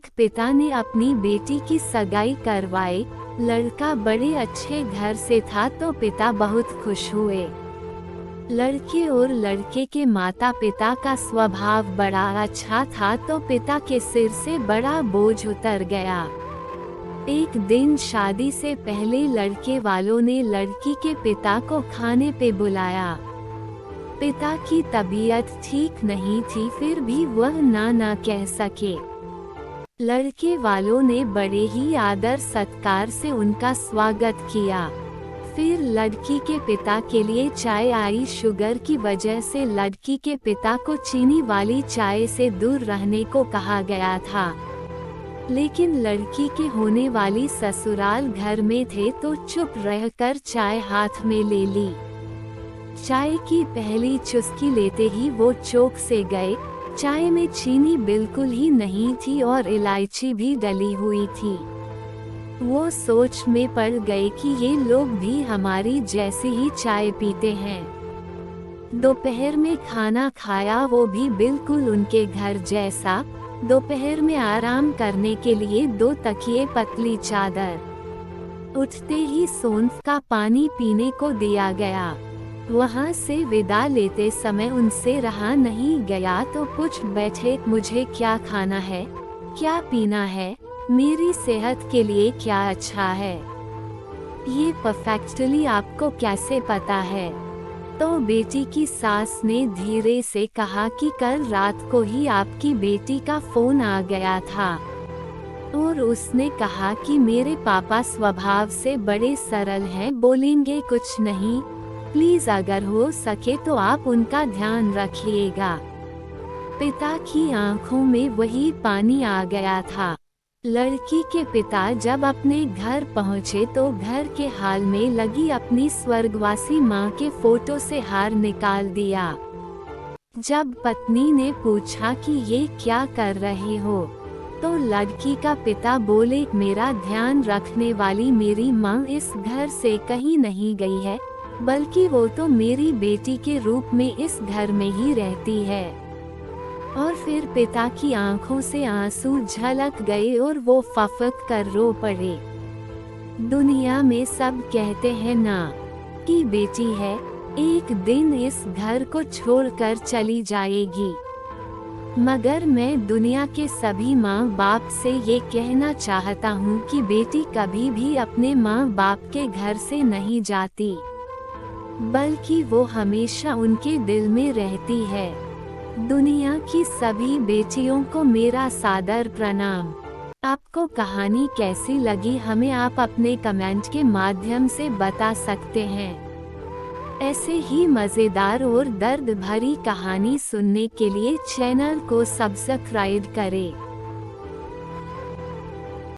एक पिता ने अपनी बेटी की सगाई करवाई। लड़का बड़े अच्छे घर से था तो पिता बहुत खुश हुए। लड़के और लड़के के माता पिता का स्वभाव बड़ा अच्छा था तो पिता के सिर से बड़ा बोझ उतर गया। एक दिन शादी से पहले लड़के वालों ने लड़की के पिता को खाने पे बुलाया। पिता की तबीयत ठीक नहीं थी, फिर भी वह ना कह सके। लड़के वालों ने बड़े ही आदर सत्कार से उनका स्वागत किया। फिर लड़की के पिता के लिए चाय आई। शुगर की वजह से लड़की के पिता को चीनी वाली चाय से दूर रहने को कहा गया था, लेकिन लड़की के होने वाली ससुराल घर में थे तो चुप रहकर चाय हाथ में ले ली। चाय की पहली चुस्की लेते ही वो चौंक से गए। चाय में चीनी बिल्कुल ही नहीं थी और इलायची भी डली हुई थी। वो सोच में पड़ गए कि ये लोग भी हमारी जैसी ही चाय पीते हैं। दोपहर में खाना खाया, वो भी बिल्कुल उनके घर जैसा। दोपहर में आराम करने के लिए 2 तकिए, पतली चादर। उठते ही सौंफ का पानी पीने को दिया गया। वहाँ से विदा लेते समय उनसे रहा नहीं गया तो पूछ बैठे, मुझे क्या खाना है, क्या पीना है, मेरी सेहत के लिए क्या अच्छा है, ये परफेक्टली आपको कैसे पता है? तो बेटी की सास ने धीरे से कहा कि कल रात को ही आपकी बेटी का फोन आ गया था और उसने कहा कि मेरे पापा स्वभाव से बड़े सरल हैं, बोलेंगे कुछ नहीं, प्लीज अगर हो सके तो आप उनका ध्यान रखिएगा। पिता की आंखों में वही पानी आ गया था। लड़की के पिता जब अपने घर पहुंचे तो घर के हाल में लगी अपनी स्वर्गवासी मां के फोटो से हार निकाल दिया। जब पत्नी ने पूछा कि ये क्या कर रहे हो, तो लड़की का पिता बोले, मेरा ध्यान रखने वाली मेरी मां इस घर से कहीं नहीं गई है, बल्कि वो तो मेरी बेटी के रूप में इस घर में ही रहती है। और फिर पिता की आंखों से आंसू झलक गए और वो फफक कर रो पड़े। दुनिया में सब कहते हैं ना कि बेटी है, एक दिन इस घर को छोड़कर चली जाएगी, मगर मैं दुनिया के सभी माँ बाप से ये कहना चाहता हूँ कि बेटी कभी भी अपने माँ बाप के घर से नहीं जाती, बल्कि वो हमेशा उनके दिल में रहती है। दुनिया की सभी बेटियों को मेरा सादर प्रणाम। आपको कहानी कैसी लगी हमें आप अपने कमेंट के माध्यम से बता सकते हैं। ऐसे ही मज़ेदार और दर्द भरी कहानी सुनने के लिए चैनल को सब्सक्राइब करें।